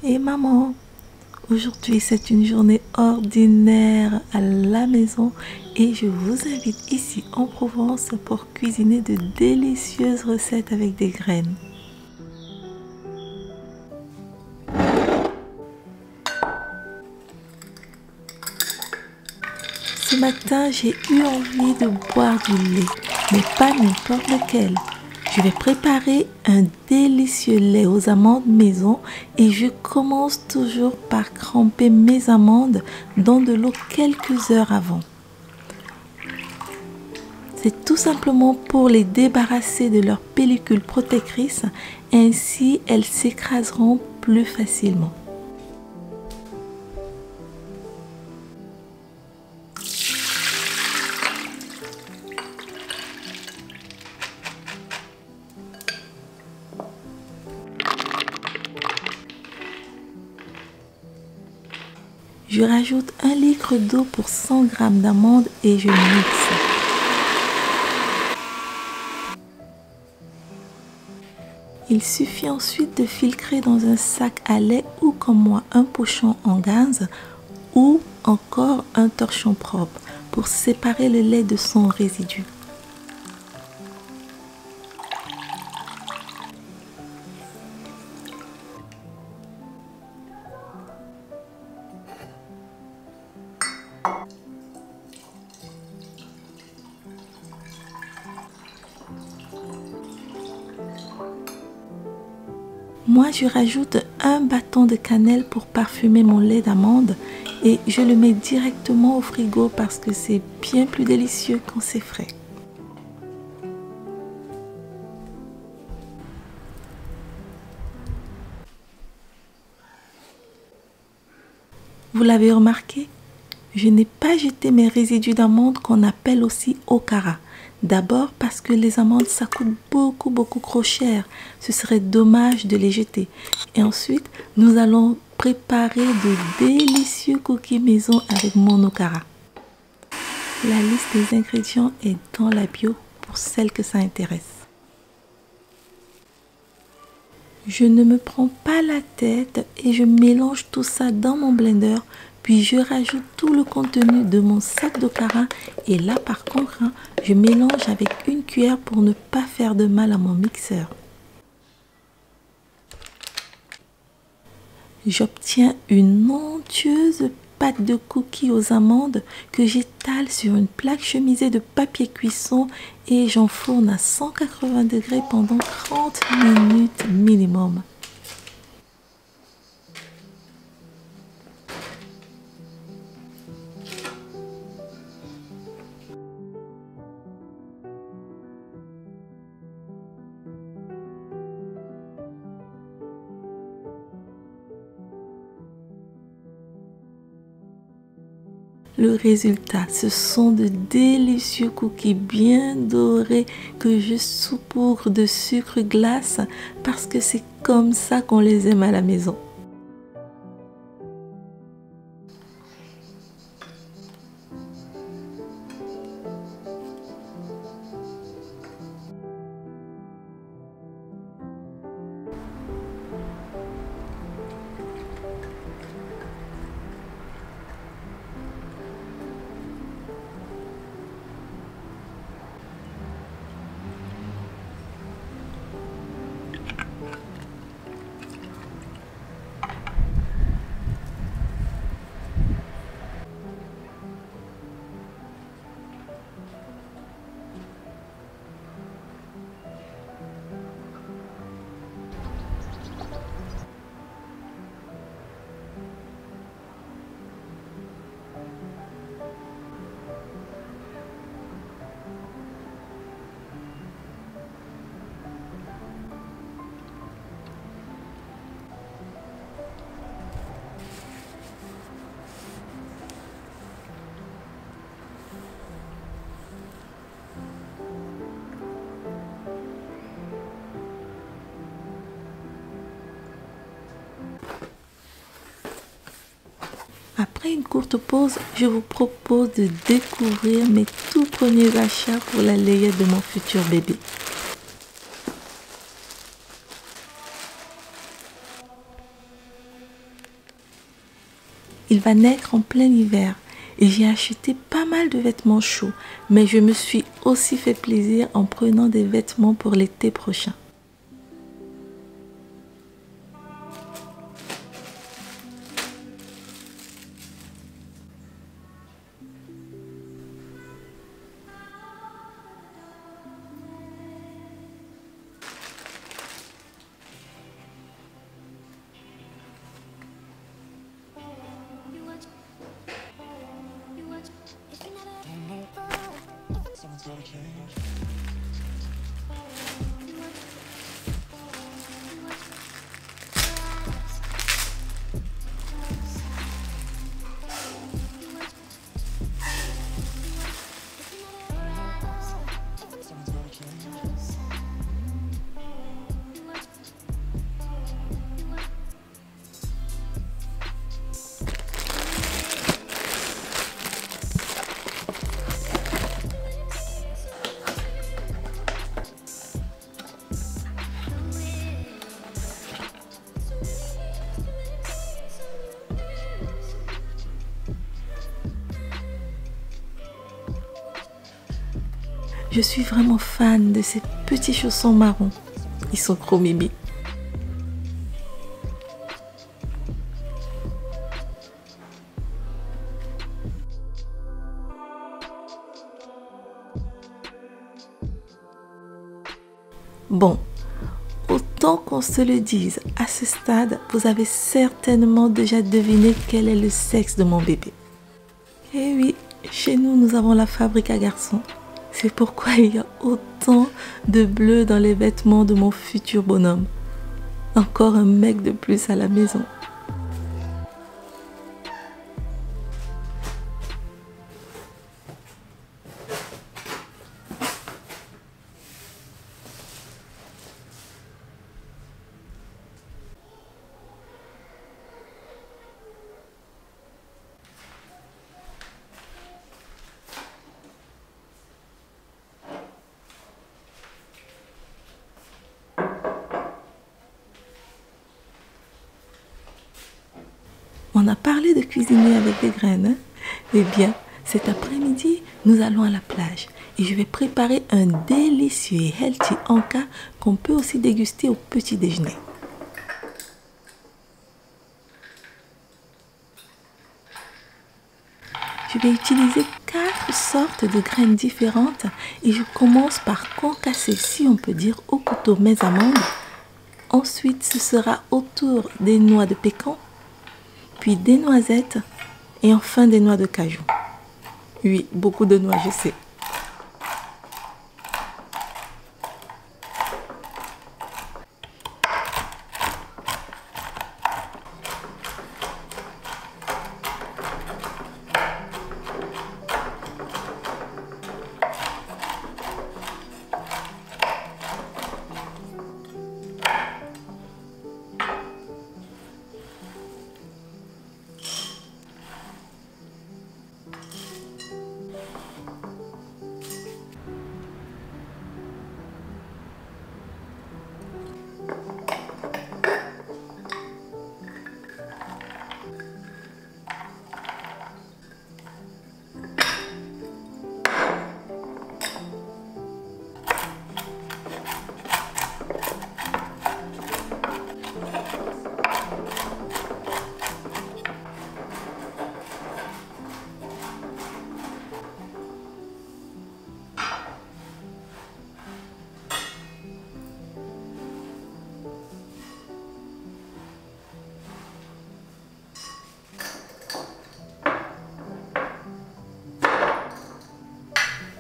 Et maman, aujourd'hui c'est une journée ordinaire à la maison et je vous invite ici en Provence pour cuisiner de délicieuses recettes avec des graines. Ce matin, j'ai eu envie de boire du lait, mais pas n'importe lequel. Je vais préparer un délicieux lait aux amandes maison et je commence toujours par tremper mes amandes dans de l'eau quelques heures avant. C'est tout simplement pour les débarrasser de leur pellicule protectrice, ainsi elles s'écraseront plus facilement. Je rajoute 1 litre d'eau pour 100 g d'amandes et je mixe. Il suffit ensuite de filtrer dans un sac à lait ou comme moi un pochon en gaze ou encore un torchon propre pour séparer le lait de son résidu. Moi, je rajoute un bâton de cannelle pour parfumer mon lait d'amande et je le mets directement au frigo parce que c'est bien plus délicieux quand c'est frais. Vous l'avez remarqué, je n'ai pas jeté mes résidus d'amandes qu'on appelle aussi okara. D'abord parce que les amandes ça coûte beaucoup trop cher. Ce serait dommage de les jeter. Et ensuite, nous allons préparer de délicieux cookies maison avec mon okara. La liste des ingrédients est dans la bio pour celles que ça intéresse. Je ne me prends pas la tête et je mélange tout ça dans mon blender. Puis je rajoute tout le contenu de mon sac d'okara et là par contre, je mélange avec une cuillère pour ne pas faire de mal à mon mixeur. J'obtiens une onctueuse pâte de cookies aux amandes que j'étale sur une plaque chemisée de papier cuisson et j'enfourne à 180 degrés pendant 30 minutes minimum. Le résultat, ce sont de délicieux cookies bien dorés que je saupoudre de sucre glace parce que c'est comme ça qu'on les aime à la maison. Après une courte pause, je vous propose de découvrir mes tout premiers achats pour la layette de mon futur bébé. va naître en plein hiver et j'ai acheté pas mal de vêtements chauds, mais je me suis aussi fait plaisir en prenant des vêtements pour l'été prochain. Je suis vraiment fan de ces petits chaussons marrons. Ils sont trop mimi. Bon, autant qu'on se le dise, à ce stade, vous avez certainement déjà deviné quel est le sexe de mon bébé. Eh oui, chez nous, nous avons la fabrique à garçons. C'est pourquoi il y a autant de bleu dans les vêtements de mon futur bonhomme. Encore un mec de plus à la maison. On a parlé de cuisiner avec des graines, hein? Eh bien, cet après-midi, nous allons à la plage et je vais préparer un délicieux et healthy anka qu'on peut aussi déguster au petit déjeuner. Je vais utiliser 4 sortes de graines différentes et je commence par concasser, si on peut dire, au couteau mes amandes. Ensuite, ce sera autour des noix de pécan, puis des noisettes et enfin des noix de cajou. Oui, beaucoup de noix, je sais.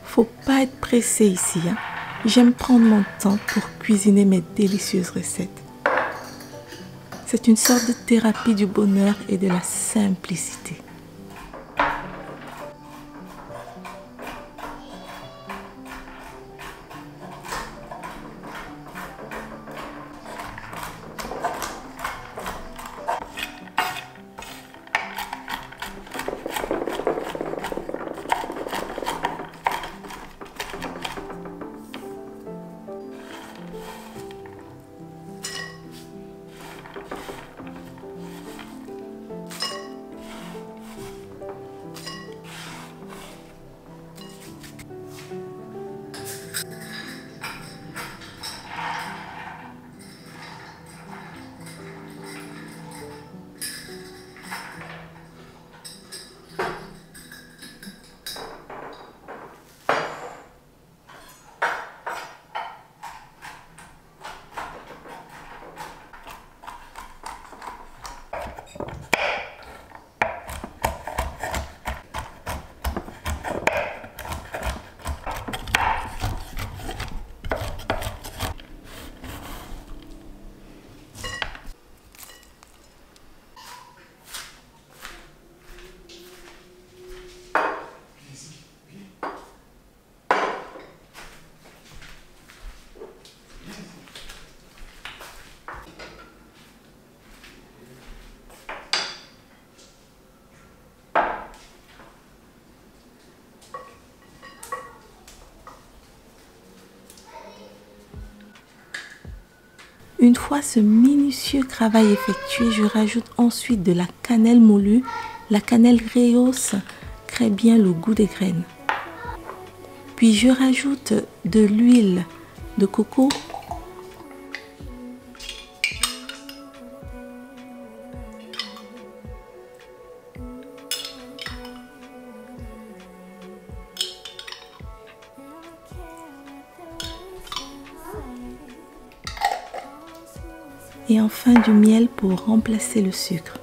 Faut pas être pressé ici, hein. J'aime prendre mon temps pour cuisiner mes délicieuses recettes. C'est une sorte de thérapie du bonheur et de la simplicité. Une fois ce minutieux travail effectué, je rajoute ensuite de la cannelle moulue. La cannelle rehausse très bien le goût des graines. Puis je rajoute de l'huile de coco. Et enfin du miel pour remplacer le sucre.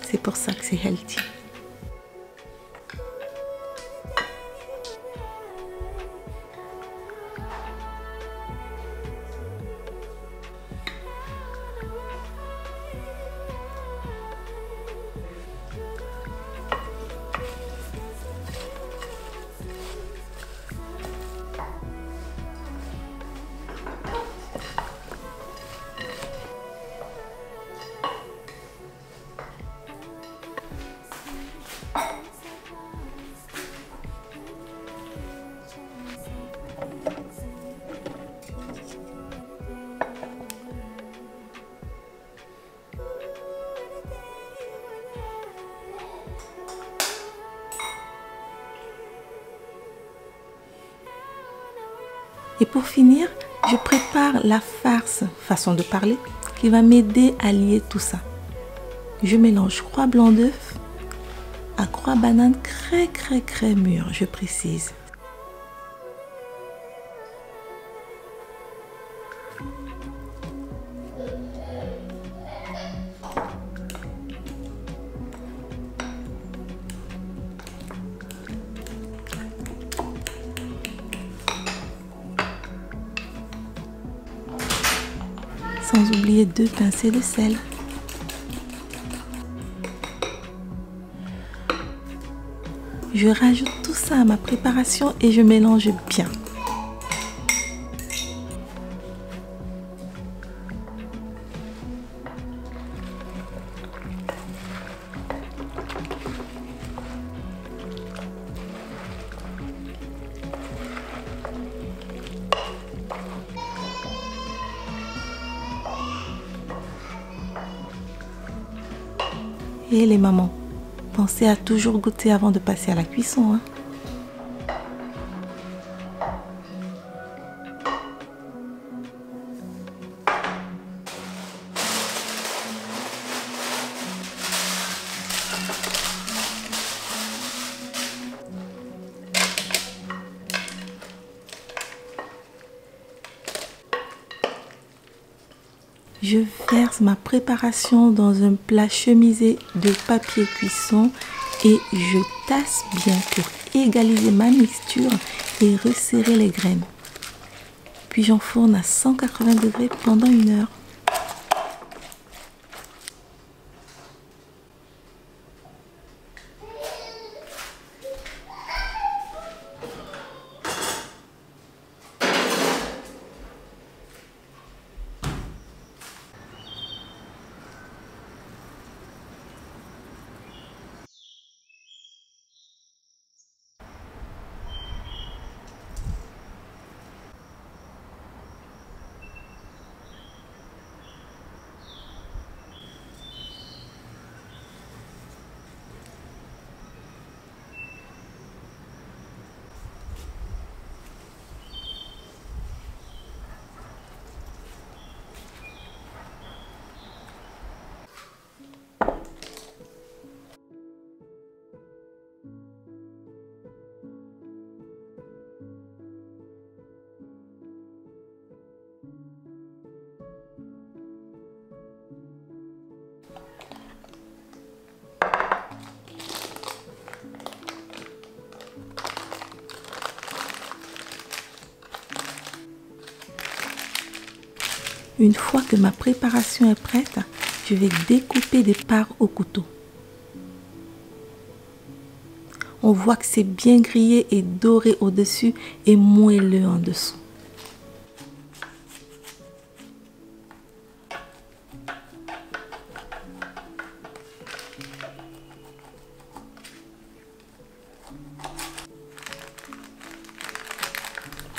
C'est pour ça que c'est healthy. Et pour finir, je prépare la farce, façon de parler, qui va m'aider à lier tout ça. Je mélange croix blanc d'œuf à croix banane très mûre, je précise. Sans oublier 2 pincées de sel. Je rajoute tout ça à ma préparation et je mélange bien. Et les mamans, pensez à toujours goûter avant de passer à la cuisson, hein. Je verse ma préparation dans un plat chemisé de papier cuisson et je tasse bien pour égaliser ma mixture et resserrer les graines. Puis j'enfourne à 180 degrés pendant 1 heure. Une fois que ma préparation est prête, je vais découper des parts au couteau. On voit que c'est bien grillé et doré au-dessus et moelleux en dessous.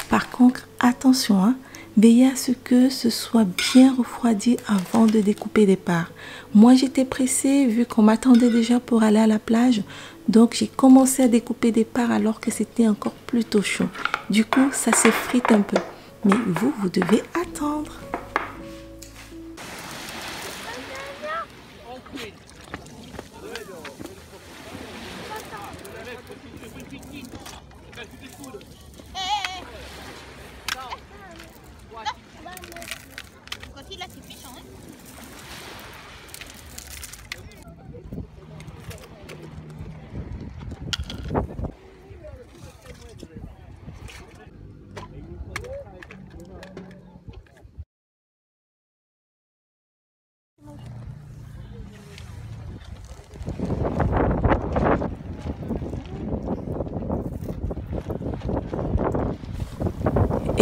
Par contre, attention, hein, Veillez à ce que ce soit bien refroidi avant de découper des parts. Moi, j'étais pressée vu qu'on m'attendait déjà pour aller à la plage. Donc, j'ai commencé à découper des parts alors que c'était encore plutôt chaud. Du coup, ça s'effrite un peu. Mais vous, vous devez attendre.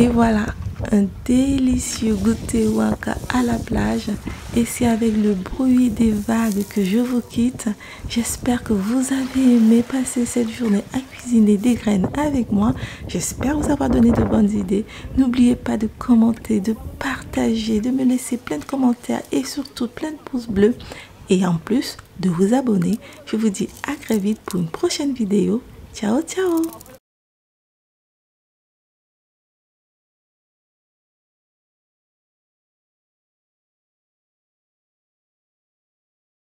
Et voilà, un délicieux goûter waka à la plage. Et c'est avec le bruit des vagues que je vous quitte. J'espère que vous avez aimé passer cette journée à cuisiner des graines avec moi. J'espère vous avoir donné de bonnes idées. N'oubliez pas de commenter, de partager, de me laisser plein de commentaires et surtout plein de pouces bleus. Et en plus, de vous abonner. Je vous dis à très vite pour une prochaine vidéo. Ciao, ciao!